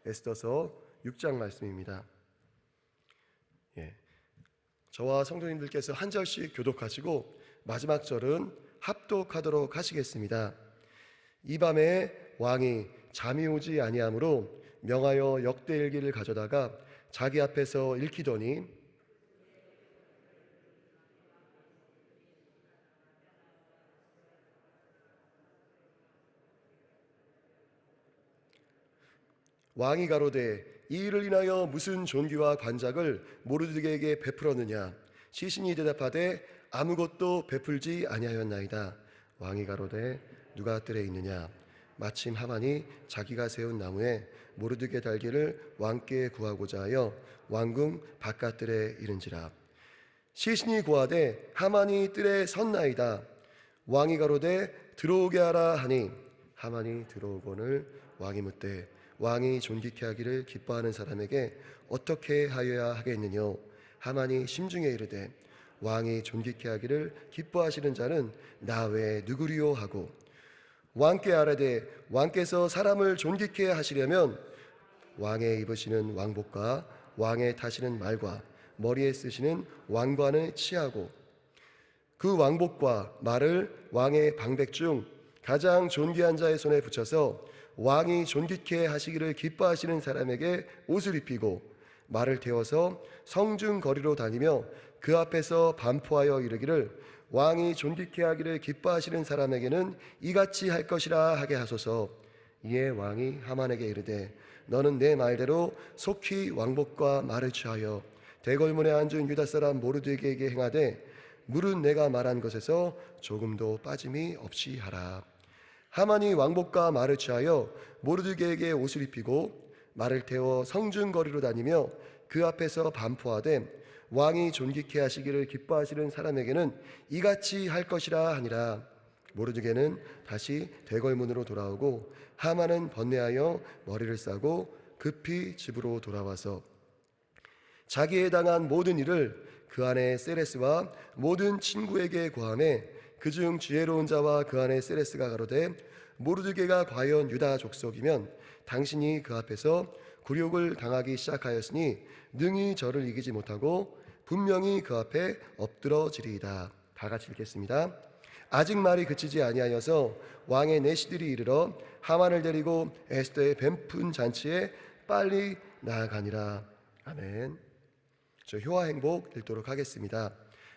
에스더서 6장 말씀입니다. 저와 성도님들께서 한 절씩 교독하시고 마지막 절은 합독하도록 하시겠습니다. 이 밤에 왕이 잠이 오지 아니하므로 명하여 역대일기를 가져다가 자기 앞에서 읽히더니 왕이 가로되 이 일을 인하여 무슨 존귀와 관작을 모르드게에게 베풀었느냐? 시신이 대답하되 아무것도 베풀지 아니하였나이다. 왕이 가로되 누가 뜰에 있느냐? 마침 하만이 자기가 세운 나무에 모르드게 달기를 왕께 구하고자 하여 왕궁 바깥뜰에 이른지라. 시신이 고하되 하만이 뜰에 섰나이다. 왕이 가로되 들어오게 하라 하니 하만이 들어오거늘 왕이 묻되 왕이 존귀케 하기를 기뻐하는 사람에게 어떻게 하여야 하겠느냐? 하만이 심중에 이르되 왕이 존귀케 하기를 기뻐하시는 자는 나 외에 누구리요 하고 왕께 아뢰되 왕께서 사람을 존귀케 하시려면 왕의 입으시는 왕복과 왕의 타시는 말과 머리에 쓰시는 왕관을 취하고 그 왕복과 말을 왕의 방백 중 가장 존귀한 자의 손에 붙여서 왕이 존귀케 하시기를 기뻐하시는 사람에게 옷을 입히고 말을 태워서 성중 거리로 다니며 그 앞에서 반포하여 이르기를 왕이 존귀케 하기를 기뻐하시는 사람에게는 이같이 할 것이라 하게 하소서. 이에 왕이 하만에게 이르되 너는 내 말대로 속히 왕복과 말을 취하여 대궐문에 앉은 유다 사람 모르드게에게 행하되 물은 내가 말한 것에서 조금도 빠짐이 없이 하라. 하만이 왕복과 말을 취하여 모르드게에게 옷을 입히고 말을 태워 성중 거리로 다니며 그 앞에서 반포하되 왕이 존귀케 하시기를 기뻐하시는 사람에게는 이같이 할 것이라 하니라. 모르드게는 다시 대궐문으로 돌아오고 하만은 번뇌하여 머리를 싸고 급히 집으로 돌아와서 자기에 당한 모든 일을 그 안에 세레스와 모든 친구에게 고하매 그중 지혜로운 자와 그 안에 세레스가 가로되 모르드게가 과연 유다 족속이면 당신이 그 앞에서 굴욕을 당하기 시작하였으니 능히 저를 이기지 못하고 분명히 그 앞에 엎드러지리이다. 다 같이 읽겠습니다. 아직 말이 그치지 아니하여서 왕의 내시들이 이르러 하만을 데리고 에스더의 뱀푼 잔치에 빨리 나아가니라. 아멘. 저 효와 행복 읽도록 하겠습니다.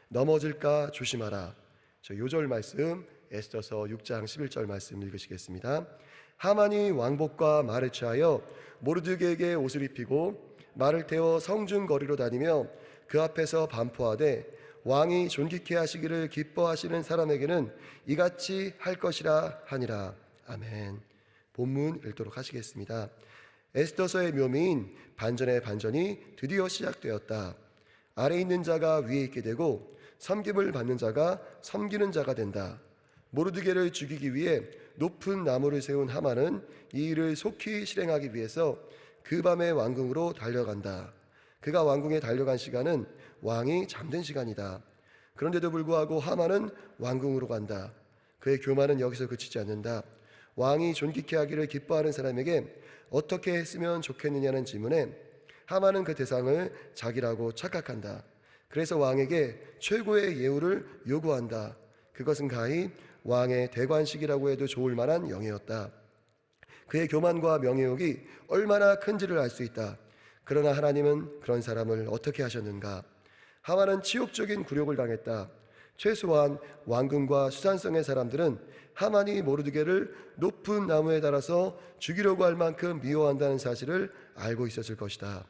넘어질까 조심하라. 저 요절 말씀 에스더서 6장 11절 말씀 읽으시겠습니다. 하만이 왕복과 말을 취하여 모르드게에게 옷을 입히고 말을 태워 성중 거리로 다니며 그 앞에서 반포하되 왕이 존귀케 하시기를 기뻐하시는 사람에게는 이같이 할 것이라 하니라. 아멘. 본문 읽도록 하시겠습니다. 에스더서의 묘미인 반전의 반전이 드디어 시작되었다. 아래 있는 자가 위에 있게 되고 섬김을 받는 자가 섬기는 자가 된다. 모르드게를 죽이기 위해 높은 나무를 세운 하만은 이 일을 속히 실행하기 위해서 그 밤에 왕궁으로 달려간다. 그가 왕궁에 달려간 시간은 왕이 잠든 시간이다. 그런데도 불구하고 하만은 왕궁으로 간다. 그의 교만은 여기서 그치지 않는다. 왕이 존귀케 하기를 기뻐하는 사람에게 어떻게 했으면 좋겠느냐는 질문에 하만은 그 대상을 자기라고 착각한다. 그래서 왕에게 최고의 예우를 요구한다. 그것은 가히 왕의 대관식이라고 해도 좋을 만한 영예였다. 그의 교만과 명예욕이 얼마나 큰지를 알 수 있다. 그러나 하나님은 그런 사람을 어떻게 하셨는가? 하만은 치욕적인 굴욕을 당했다. 최소한 왕궁과 수산성의 사람들은 하만이 모르드게를 높은 나무에 달아서 죽이려고 할 만큼 미워한다는 사실을 알고 있었을 것이다.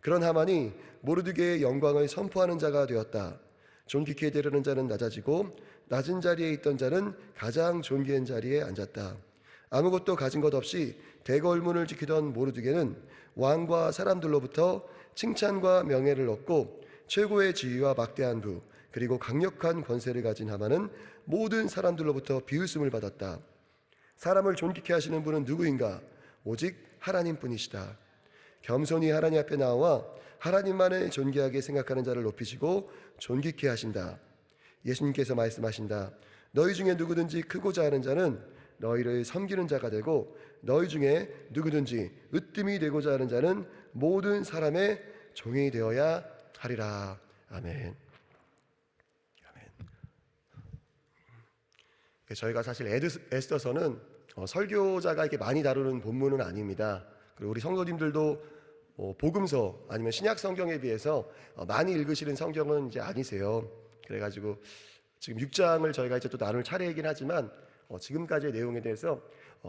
그런 하만이 모르드게의 영광을 선포하는 자가 되었다. 존귀케 되려는 자는 낮아지고 낮은 자리에 있던 자는 가장 존귀한 자리에 앉았다. 아무것도 가진 것 없이 대궐문을 지키던 모르드게는 왕과 사람들로부터 칭찬과 명예를 얻고 최고의 지위와 막대한 부 그리고 강력한 권세를 가진 하만은 모든 사람들로부터 비웃음을 받았다. 사람을 존귀케 하시는 분은 누구인가? 오직 하나님뿐이시다. 겸손히 하나님 앞에 나와 하나님만을 존귀하게 생각하는 자를 높이시고 존귀케 하신다. 예수님께서 말씀하신다. 너희 중에 누구든지 크고자 하는 자는 너희를 섬기는 자가 되고 너희 중에 누구든지 으뜸이 되고자 하는 자는 모든 사람의 종이 되어야 하리라. 아멘. 저희가 사실 에스더서는 설교자가 이렇게 많이 다루는 본문은 아닙니다. 그리고 우리 성도님들도 복음서 아니면 신약 성경에 비해서 많이 읽으시는 성경은 이제 아니세요. 그래가지고 지금 6장을 저희가 이제 또 나눌 차례이긴 하지만 지금까지의 내용에 대해서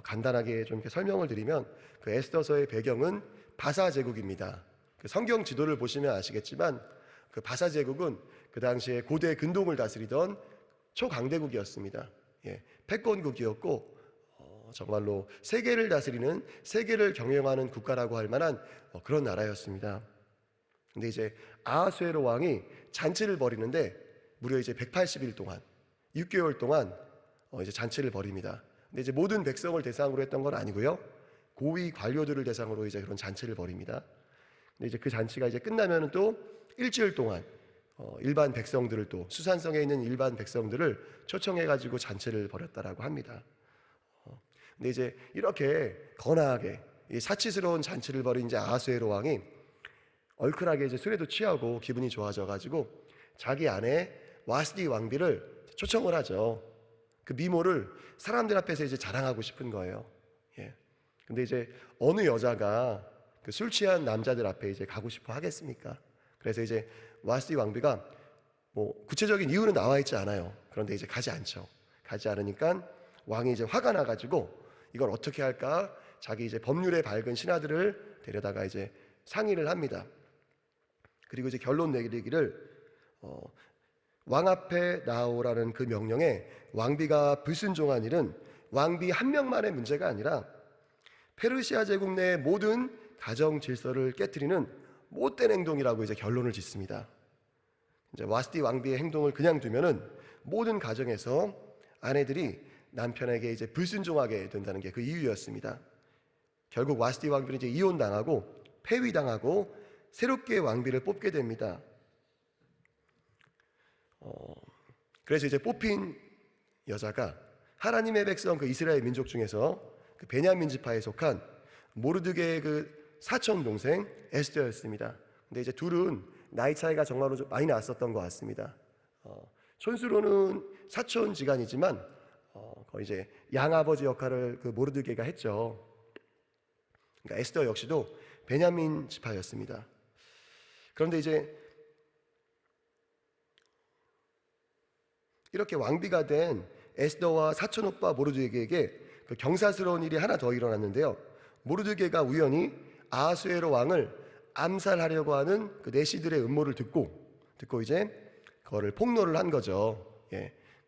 간단하게 좀 이렇게 설명을 드리면, 그 에스더서의 배경은 바사 제국입니다. 그 성경 지도를 보시면 아시겠지만 그 바사 제국은 그 당시에 고대 근동을 다스리던 초강대국이었습니다. 패권국이었고 정말로 세계를 다스리는, 세계를 경영하는 국가라고 할 만한 그런 나라였습니다. 근데 이제 아하수에로 왕이 잔치를 벌이는데 무려 이제 180일 동안, 6개월 동안 이제 잔치를 벌입니다. 근데 이제 모든 백성을 대상으로 했던 건 아니고요, 고위 관료들을 대상으로 이제 그런 잔치를 벌입니다. 근데 이제 그 잔치가 이제 끝나면은 또 일주일 동안 일반 백성들을, 또 수산성에 있는 일반 백성들을 초청해가지고 잔치를 벌였다라고 합니다. 근데 이제 이렇게 거나하게 이 사치스러운 잔치를 벌인 이제 아하수에로 왕이 얼큰하게 이제 술에도 취하고 기분이 좋아져가지고 자기 아내 와스디 왕비를 초청을 하죠. 그 미모를 사람들 앞에서 이제 자랑하고 싶은 거예요. 근데 이제 어느 여자가 그 술 취한 남자들 앞에 이제 가고 싶어 하겠습니까? 그래서 이제 와스디 왕비가 뭐 구체적인 이유는 나와 있지 않아요. 그런데 이제 가지 않죠. 가지 않으니까 왕이 이제 화가 나가지고 이걸 어떻게 할까? 자기 이제 법률에 밝은 신하들을 데려다가 이제 상의를 합니다. 그리고 이제 결론 내리기를 왕 앞에 나오라는 그 명령에 왕비가 불순종한 일은 왕비 한 명만의 문제가 아니라 페르시아 제국 내 모든 가정 질서를 깨트리는 못된 행동이라고 이제 결론을 짓습니다. 이제 와스디 왕비의 행동을 그냥 두면은 모든 가정에서 아내들이 남편에게 이제 불순종하게 된다는 게 그 이유였습니다. 결국 와스디 왕비는 이제 이혼당하고 폐위당하고 새롭게 왕비를 뽑게 됩니다. 그래서 이제 뽑힌 여자가 하나님의 백성 그 이스라엘 민족 중에서 그 베냐민 지파에 속한 모르드게의 그 사촌 동생 에스더였습니다. 근데 이제 둘은 나이 차이가 정말로 좀 많이 났었던 것 같습니다. 촌수로는 사촌지간이지만 거의 이제 양아버지 역할을 그 모르드게가 했죠. 그러니까 에스더 역시도 베냐민 지파였습니다. 그런데 이제 이렇게 왕비가 된 에스더와 사촌 오빠 모르드게에게 그 경사스러운 일이 하나 더 일어났는데요. 모르드게가 우연히 아하수에로 왕을 암살하려고 하는 그 내시들의 음모를 듣고 이제 그거를 폭로를 한 거죠.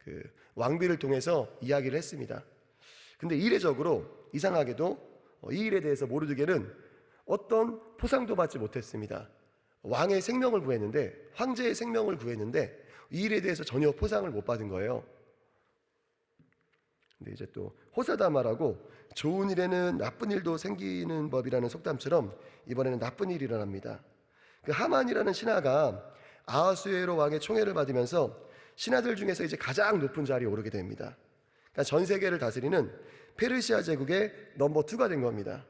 그 왕비를 통해서 이야기를 했습니다. 근데 이례적으로 이상하게도 이 일에 대해서 모르드게는 어떤 포상도 받지 못했습니다. 왕의 생명을 구했는데, 황제의 생명을 구했는데 이 일에 대해서 전혀 포상을 못 받은 거예요. 근데 이제 또 호사다마라고 좋은 일에는 나쁜 일도 생기는 법이라는 속담처럼 이번에는 나쁜 일이 일어납니다. 그 하만이라는 신하가 아하수에로 왕의 총애를 받으면서 신하들 중에서 이제 가장 높은 자리에 오르게 됩니다. 그러니까 전 세계를 다스리는 페르시아 제국의 넘버 2가 된 겁니다.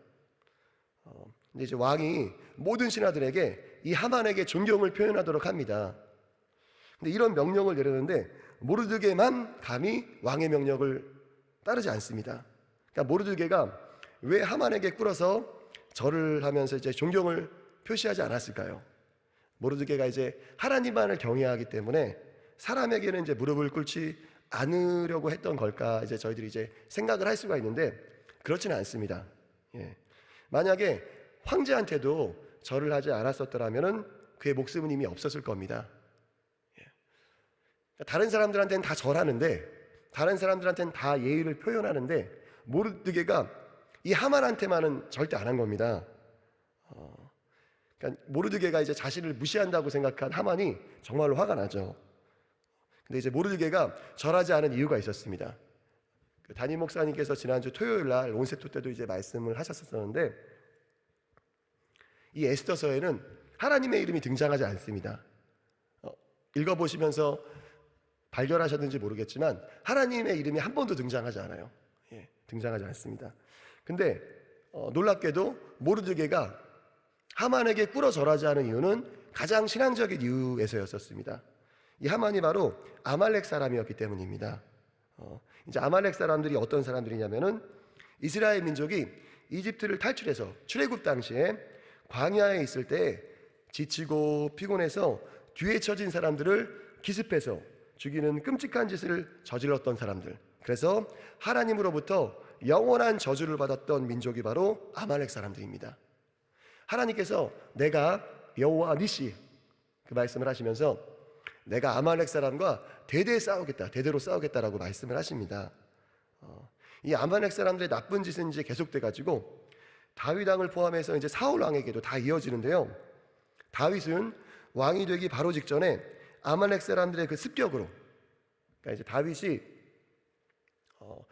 근데 이제 왕이 모든 신하들에게 이 하만에게 존경을 표현하도록 합니다. 근데 이런 명령을 내렸는데 모르드게만 감히 왕의 명령을 따르지 않습니다. 그러니까 모르드게가 왜 하만에게 꿇어서 절을 하면서 이제 존경을 표시하지 않았을까요? 모르드게가 이제 하나님만을 경외하기 때문에 사람에게는 이제 무릎을 꿇지 않으려고 했던 걸까, 이제 저희들이 이제 생각을 할 수가 있는데 그렇지는 않습니다. 만약에 황제한테도 절을 하지 않았었더라면은 그의 목숨은 이미 없었을 겁니다. 다른 사람들한테는 다 절하는데, 다른 사람들한테는 다 예의를 표현하는데 모르드게가 이 하만한테만은 절대 안 한 겁니다. 그러니까 모르드게가 이제 자신을 무시한다고 생각한 하만이 정말로 화가 나죠. 근데 이제 모르드게가 절하지 않은 이유가 있었습니다. 그 담임 목사님께서 지난주 토요일 날 온세토 때도 이제 말씀을 하셨었는데, 이 에스더서에는 하나님의 이름이 등장하지 않습니다. 읽어보시면서 발견하셨는지 모르겠지만 하나님의 이름이 한 번도 등장하지 않아요. 등장하지 않습니다. 근데 놀랍게도 모르드게가 하만에게 꿇어 절하지 않은 이유는 가장 신앙적인 이유에서였었습니다. 이 하만이 바로 아말렉 사람이었기 때문입니다. 이제 아말렉 사람들이 어떤 사람들이냐면은 이스라엘 민족이 이집트를 탈출해서 출애굽 당시에 광야에 있을 때 지치고 피곤해서 뒤에 처진 사람들을 기습해서 죽이는 끔찍한 짓을 저질렀던 사람들, 그래서 하나님으로부터 영원한 저주를 받았던 민족이 바로 아말렉 사람들입니다. 하나님께서 내가 여호와 니시 그 말씀을 하시면서 내가 아말렉 사람과 대대로 싸우겠다라고 말씀을 하십니다. 이 아말렉 사람들의 나쁜 짓은 이제 계속돼 가지고 다윗 왕을 포함해서 이제 사울 왕에게도 다 이어지는데요. 다윗은 왕이 되기 바로 직전에 아말렉 사람들의 그 습격으로, 그러니까 이제 다윗이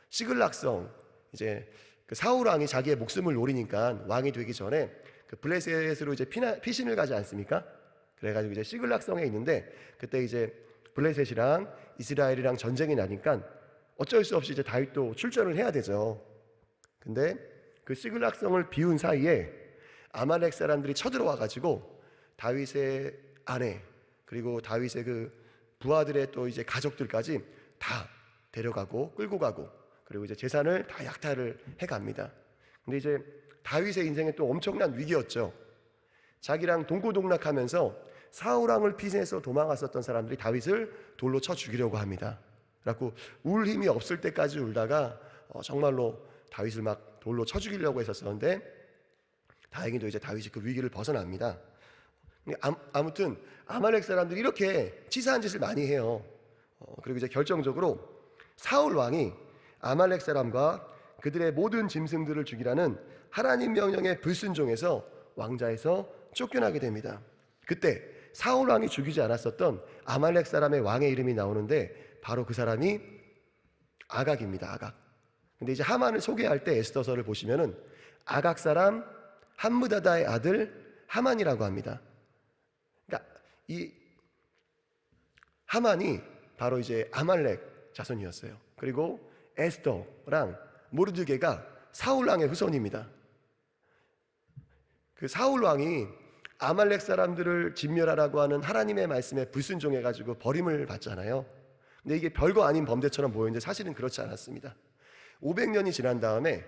시글락성, 이제 그 사울 왕이 자기의 목숨을 노리니까 왕이 되기 전에 그 블레셋으로 이제 피신을 가지 않습니까? 그래가지고 이제 시글락성에 있는데 그때 이제 블레셋이랑 이스라엘이랑 전쟁이 나니까 어쩔 수 없이 이제 다윗도 출전을 해야 되죠. 근데 그 시글락성을 비운 사이에 아말렉 사람들이 쳐들어와가지고 다윗의 아내 그리고 다윗의 그 부하들의 또 이제 가족들까지 다 데려가고 끌고 가고 그리고 이제 재산을 다 약탈을 해갑니다. 근데 이제 다윗의 인생에 또 엄청난 위기였죠. 자기랑 동고동락하면서 사울 왕을 피신해서 도망갔었던 사람들이 다윗을 돌로 쳐 죽이려고 합니다. 그래갖고 울 힘이 없을 때까지 울다가 정말로 다윗을 막 돌로 쳐 죽이려고 했었었는데 다행히도 이제 다윗이 그 위기를 벗어납니다. 아무튼 아말렉 사람들이 이렇게 치사한 짓을 많이 해요. 그리고 이제 결정적으로 사울 왕이 아말렉 사람과 그들의 모든 짐승들을 죽이라는 하나님 명령에 불순종해서 왕자에서 쫓겨나게 됩니다. 그때 사울 왕이 죽이지 않았었던 아말렉 사람의 왕의 이름이 나오는데 바로 그 사람이 아각입니다. 아각. 근데 이제 하만을 소개할 때 에스더서를 보시면은 아각 사람 함므다다의 아들 하만이라고 합니다. 그러니까 이 하만이 바로 이제 아말렉 자손이었어요. 그리고 에스더랑 모르드게가 사울 왕의 후손입니다. 그 사울 왕이 아말렉 사람들을 진멸하라고 하는 하나님의 말씀에 불순종해 가지고 버림을 받잖아요. 근데 이게 별거 아닌 범죄처럼 보이는데 사실은 그렇지 않았습니다. 500년이 지난 다음에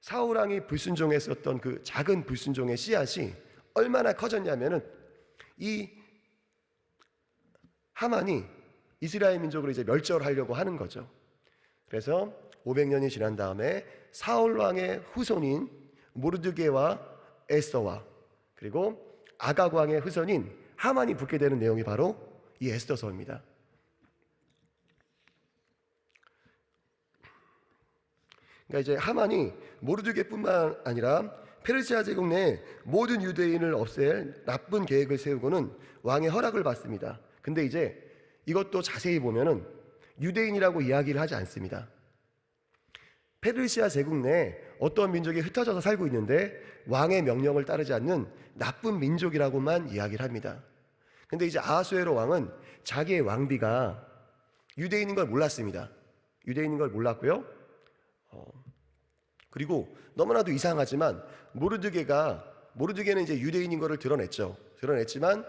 사울 왕이 불순종했었던 그 작은 불순종의 씨앗이 얼마나 커졌냐면은 이 하만이 이스라엘 민족을 이제 멸절하려고 하는 거죠. 그래서 500년이 지난 다음에 사울 왕의 후손인 모르드게와 에스더와 그리고 아각 왕의 후손인 하만이 붙게 되는 내용이 바로 이 에스더서입니다. 그러니까 이제 하만이 모르드게뿐만 아니라 페르시아 제국 내 모든 유대인을 없앨 나쁜 계획을 세우고는 왕의 허락을 받습니다. 근데 이제 이것도 자세히 보면은 유대인이라고 이야기를 하지 않습니다. 페르시아 제국 내에 어떤 민족이 흩어져서 살고 있는데 왕의 명령을 따르지 않는 나쁜 민족이라고만 이야기를 합니다. 근데 이제 아하수에로 왕은 자기의 왕비가 유대인인 걸 몰랐습니다. 유대인인 걸 몰랐고요. 그리고 너무나도 이상하지만 모르드게는 이제 유대인인 것을 드러냈지만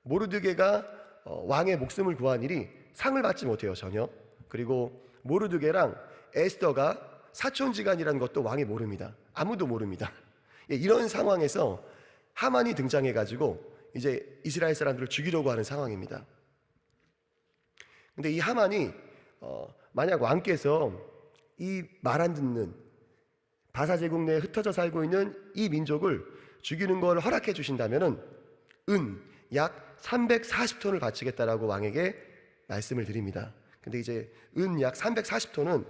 모르드게가 왕의 목숨을 구한 일이 상을 받지 못해요, 전혀. 그리고 모르드게랑 에스더가 사촌지간이라는 것도 왕이 모릅니다. 아무도 모릅니다. 이런 상황에서 하만이 등장해가지고 이제 이스라엘 사람들을 죽이려고 하는 상황입니다. 근데 이 하만이 만약 왕께서 이 말 안 듣는 바사 제국 내에 흩어져 살고 있는 이 민족을 죽이는 걸 허락해 주신다면은 은 약 340톤을 바치겠다라고 왕에게 말씀을 드립니다. 근데 이제 은 약 340톤은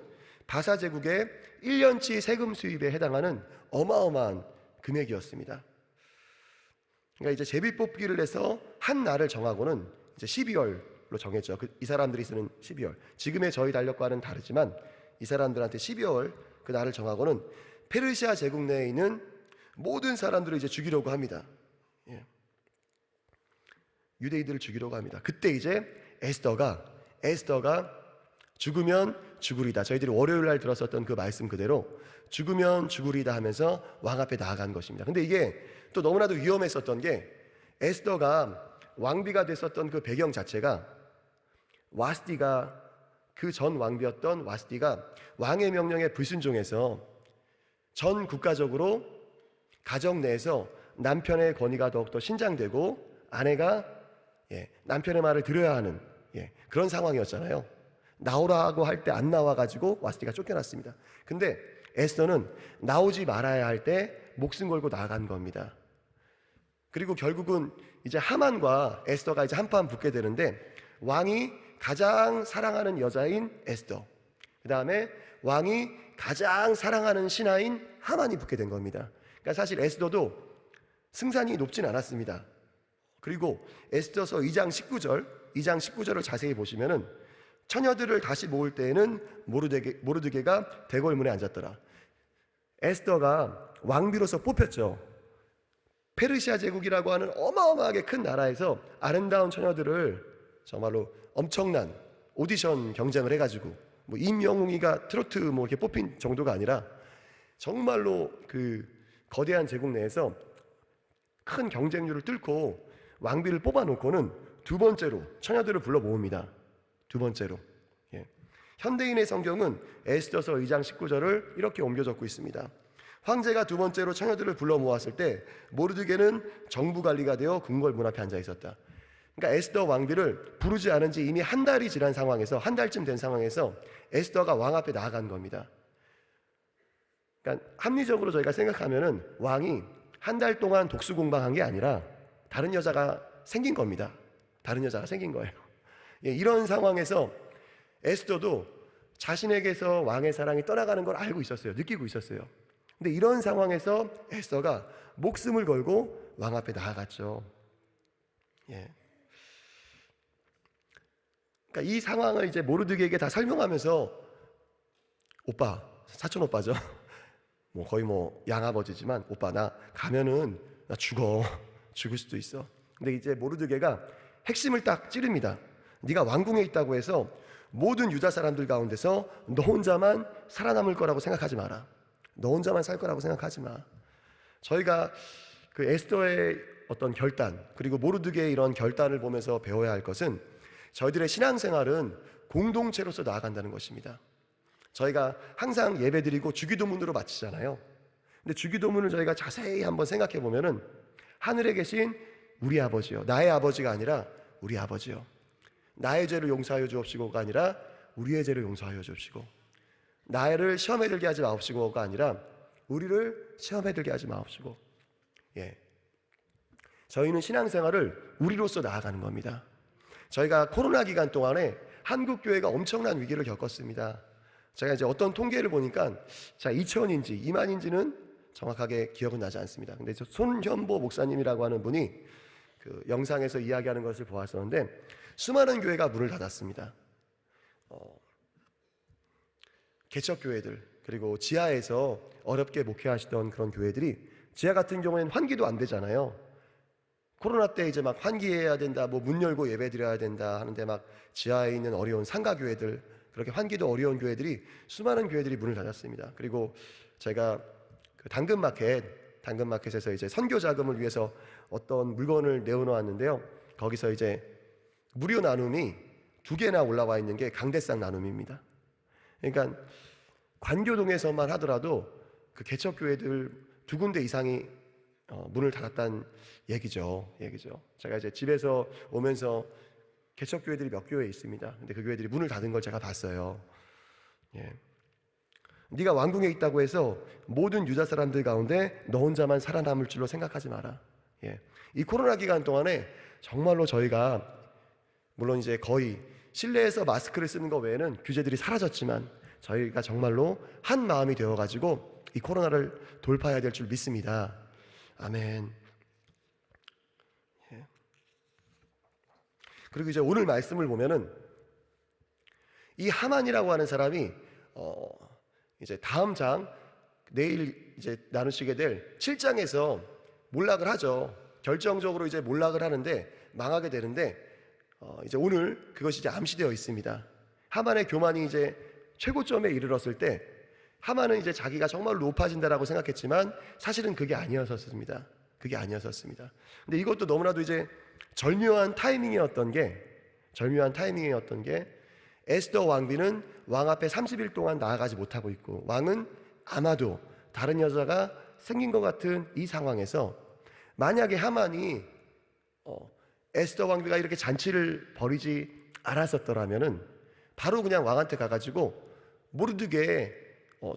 바사 제국의 1년치 세금 수입에 해당하는 어마어마한 금액이었습니다. 그러니까 이제 제비 뽑기를 해서 한 날을 정하고는 이제 12월로 정했죠. 이 사람들이 쓰는 12월. 지금의 저희 달력과는 다르지만 이 사람들한테 12월 그 날을 정하고는 페르시아 제국 내에 있는 모든 사람들을 이제 죽이려고 합니다. 예. 유대인들을 죽이려고 합니다. 그때 이제 에스더가 죽으면 죽으리다. 저희들이 월요일 날 들었었던 그 말씀 그대로 죽으면 죽으리다 하면서 왕 앞에 나아간 것입니다. 근데 이게 또 너무나도 위험했었던 게 에스더가 왕비가 됐었던 그 배경 자체가 와스디가 그 전 왕비였던 와스디가 왕의 명령에 불순종해서 전 국가적으로 가정 내에서 남편의 권위가 더욱더 신장되고 아내가 남편의 말을 들어야 하는 그런 상황이었잖아요. 나오라고 할 때 안 나와가지고 와스디가 쫓겨났습니다. 근데 에스더는 나오지 말아야 할 때 목숨 걸고 나간 겁니다. 그리고 결국은 이제 하만과 에스더가 이제 한판 붙게 되는데 왕이 가장 사랑하는 여자인 에스더, 그 다음에 왕이 가장 사랑하는 신하인 하만이 붙게 된 겁니다. 그러니까 사실 에스더도 승산이 높진 않았습니다. 그리고 에스더서 2장 19절을 자세히 보시면은 처녀들을 다시 모을 때에는 모르드게가 대궐문에 앉았더라. 에스더가 왕비로서 뽑혔죠. 페르시아 제국이라고 하는 어마어마하게 큰 나라에서 아름다운 처녀들을 정말로 엄청난 오디션 경쟁을 해가지고 뭐 임영웅이가 트로트 뭐 이렇게 뽑힌 정도가 아니라 정말로 그 거대한 제국 내에서 큰 경쟁률을 뚫고 왕비를 뽑아놓고는 두 번째로 처녀들을 불러 모읍니다. 두 번째로. 현대인의 성경은 에스더서 2장 19절을 이렇게 옮겨 적고 있습니다. 황제가 두 번째로 처녀들을 불러 모았을 때 모르드게는 정부관리가 되어 궁궐 문 앞에 앉아 있었다. 그러니까 에스더 왕비를 부르지 않은 지 이미 한 달이 지난 상황에서, 한 달쯤 된 상황에서 에스더가 왕 앞에 나아간 겁니다. 그러니까 합리적으로 저희가 생각하면은 왕이 한 달 동안 독수공방한 게 아니라 다른 여자가 생긴 겁니다. 다른 여자가 생긴 거예요. 이런 상황에서 에스더도 자신에게서 왕의 사랑이 떠나가는 걸 알고 있었어요. 느끼고 있었어요. 근데 이런 상황에서 에스더가 목숨을 걸고 왕 앞에 나아갔죠. 그러니까 이 상황을 이제 모르드게에게 다 설명하면서 오빠, 사촌 오빠죠. 뭐 거의 뭐 양아버지지만 오빠 나 가면은 나 죽을 수도 있어. 근데 이제 모르드게가 핵심을 딱 찌릅니다. 네가 왕궁에 있다고 해서 모든 유다 사람들 가운데서 너 혼자만 살아남을 거라고 생각하지 마라. 너 혼자만 살 거라고 생각하지 마. 저희가 그 에스더의 어떤 결단, 그리고 모르드게의 이런 결단을 보면서 배워야 할 것은 저희들의 신앙생활은 공동체로서 나아간다는 것입니다. 저희가 항상 예배드리고 주기도문으로 마치잖아요. 근데 주기도문을 저희가 자세히 한번 생각해 보면은 하늘에 계신 우리 아버지요, 나의 아버지가 아니라 우리 아버지요, 나의 죄를 용서하여 주옵시고가 아니라 우리의 죄를 용서하여 주옵시고, 나를 시험에 들게 하지 마옵시고가 아니라 우리를 시험에 들게 하지 마옵시고. 저희는 신앙생활을 우리로서 나아가는 겁니다. 저희가 코로나 기간 동안에 한국 교회가 엄청난 위기를 겪었습니다. 제가 이제 어떤 통계를 보니까 2천인지 2만인지는 정확하게 기억은 나지 않습니다. 근데 손현보 목사님이라고 하는 분이 그 영상에서 이야기하는 것을 보았었는데 수많은 교회가 문을 닫았습니다. 개척교회들, 그리고 지하에서 어렵게 목회하시던 그런 교회들이, 지하 같은 경우에는 환기도 안 되잖아요. 코로나 때 이제 막 환기해야 된다, 뭐 문 열고 예배 드려야 된다 하는데 막 지하에 있는 어려운 상가교회들, 그렇게 환기도 어려운 교회들이, 수많은 교회들이 문을 닫았습니다. 그리고 제가 그 당근마켓에서 이제 선교 자금을 위해서 어떤 물건을 내어놓았는데요. 거기서 이제 무료 나눔이 2개나 올라와 있는 게 강대상 나눔입니다. 그러니까 관교동에서만 하더라도 그 개척교회들 2군데 이상이 문을 닫았다는 얘기죠. 제가 이제 집에서 오면서 개척교회들이 몇 교회 있습니다. 근데 그 교회들이 문을 닫은 걸 제가 봤어요. 네가 왕궁에 있다고 해서 모든 유다 사람들 가운데 너 혼자만 살아남을 줄로 생각하지 마라. 이 코로나 기간 동안에 정말로 저희가 물론 이제 거의 실내에서 마스크를 쓰는 것 외에는 규제들이 사라졌지만 저희가 정말로 한 마음이 되어가지고 이 코로나를 돌파해야 될 줄 믿습니다. 아멘. 그리고 이제 오늘 말씀을 보면은 이 하만이라고 하는 사람이 이제 다음 장, 내일 이제 나누시게 될 7장에서 몰락을 하죠. 결정적으로 이제 몰락을 하는데 망하게 되는데 이제 오늘 그것이 이제 암시되어 있습니다. 하만의 교만이 이제 최고점에 이르렀을 때 하만은 이제 자기가 정말 높아진다라고 생각했지만 사실은 그게 아니었었습니다. 그게 아니었었습니다. 근데 이것도 너무나도 이제 절묘한 타이밍이었던 게 에스더 왕비는 왕 앞에 30일 동안 나아가지 못하고 있고, 왕은 아마도 다른 여자가 생긴 것 같은 이 상황에서 만약에 하만이 에스더 왕비가 이렇게 잔치를 벌이지 않았었더라면은 바로 그냥 왕한테 가가지고 모르드게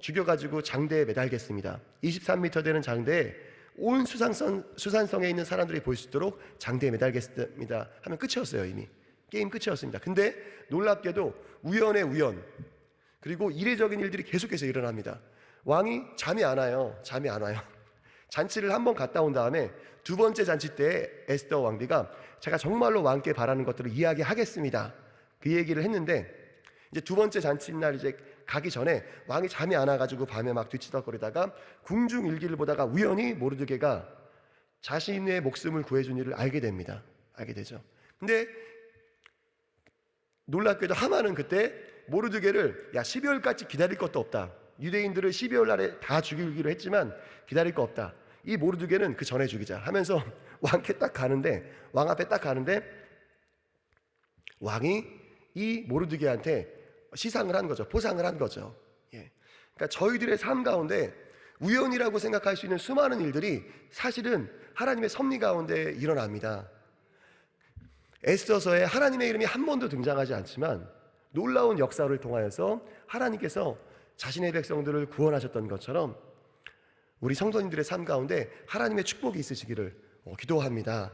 죽여가지고 장대에 매달겠습니다. 23m 되는 장대에 온 수산성에 있는 사람들이 볼 수 있도록 장대에 매달겠습니다 하면 끝이었어요. 이미 게임 끝이었습니다. 근데 놀랍게도 우연의 우연, 그리고 이례적인 일들이 계속해서 일어납니다. 왕이 잠이 안 와요. 잔치를 한번 갔다 온 다음에 두 번째 잔치 때 에스더 왕비가 제가 정말로 왕께 바라는 것들을 이야기하겠습니다, 그 얘기를 했는데, 이제 두 번째 잔치날 이제 가기 전에 왕이 잠이 안 와가지고 밤에 막 뒤치다거리다가 궁중 일기를 보다가 우연히 모르드게가 자신의 목숨을 구해준 일을 알게 되죠. 근데 놀랍게도 하만은 그때 모르드게를 12월까지 기다릴 것도 없다, 유대인들을 12월 날에 다 죽이기로 했지만 기다릴 거 없다, 이 모르드게는 그 전에 죽이자 하면서 왕 앞에 딱 가는데 왕이 이 모르드게한테 시상을 한 거죠. 포상을 한 거죠. 그러니까 저희들의 삶 가운데 우연이라고 생각할 수 있는 수많은 일들이 사실은 하나님의 섭리 가운데 일어납니다. 에스더서에 하나님의 이름이 한 번도 등장하지 않지만 놀라운 역사를 통하여서 하나님께서 자신의 백성들을 구원하셨던 것처럼 우리 성도님들의 삶 가운데 하나님의 축복이 있으시기를 기도합니다.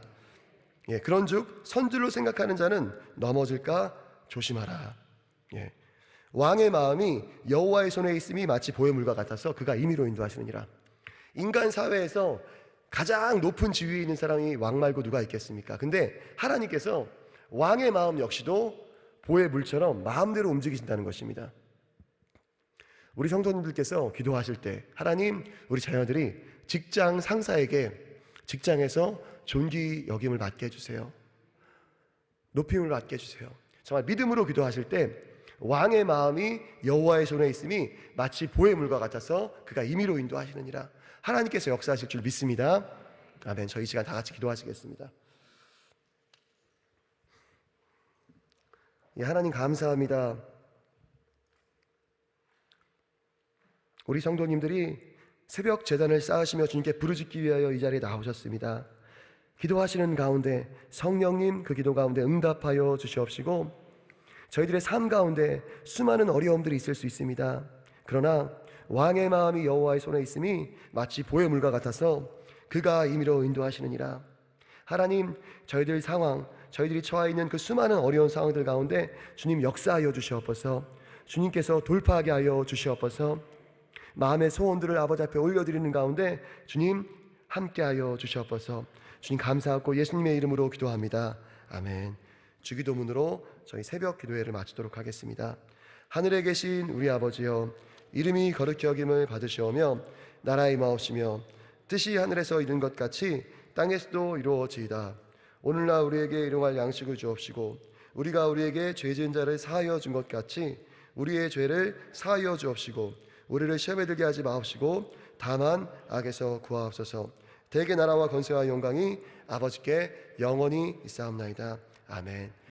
그런즉 선줄로 생각하는 자는 넘어질까 조심하라. 왕의 마음이 여호와의 손에 있음이 마치 보혜물과 같아서 그가 임의로 인도하시느니라. 인간 사회에서 가장 높은 지위에 있는 사람이 왕 말고 누가 있겠습니까? 근데 하나님께서 왕의 마음 역시도 보혜물처럼 마음대로 움직이신다는 것입니다. 우리 성도님들께서 기도하실 때 하나님, 우리 자녀들이 직장 상사에게 직장에서 존귀 여김을 받게 해주세요, 높임을 받게 해주세요. 정말 믿음으로 기도하실 때 왕의 마음이 여호와의 손에 있음이 마치 보혜물과 같아서 그가 임의로 인도하시느니라. 하나님께서 역사하실 줄 믿습니다. 아멘. 저희 시간 다 같이 기도하시겠습니다. 하나님 감사합니다. 우리 성도님들이 새벽 제단을 쌓으시며 주님께 부르짖기 위하여 이 자리에 나오셨습니다. 기도하시는 가운데 성령님 그 기도 가운데 응답하여 주시옵시고, 저희들의 삶 가운데 수많은 어려움들이 있을 수 있습니다. 그러나 왕의 마음이 여호와의 손에 있음이 마치 보혜물과 같아서 그가 임의로 인도하시느니라. 하나님, 저희들 상황, 저희들이 처해 있는 그 수많은 어려운 상황들 가운데 주님 역사하여 주시옵소서. 주님께서 돌파하게 하여 주시옵소서. 마음의 소원들을 아버지 앞에 올려드리는 가운데 주님 함께하여 주시옵소서. 주님 감사하고 예수님의 이름으로 기도합니다. 아멘. 주기도문으로 저희 새벽 기도회를 마치도록 하겠습니다. 하늘에 계신 우리 아버지여, 이름이 거룩히 여김을 받으시오며 나라의 마옵시며 뜻이 하늘에서 이룬 것 같이 땅에서도 이루어지이다. 오늘날 우리에게 일용할 양식을 주옵시고 우리가 우리에게 죄 지은 자를 사하여 준 것 같이 우리의 죄를 사하여 주옵시고 우리를 시험에 들게 하지 마옵시고 다만 악에서 구하옵소서. 대개 나라와 권세와 영광이 아버지께 영원히 있사옵나이다. 아멘.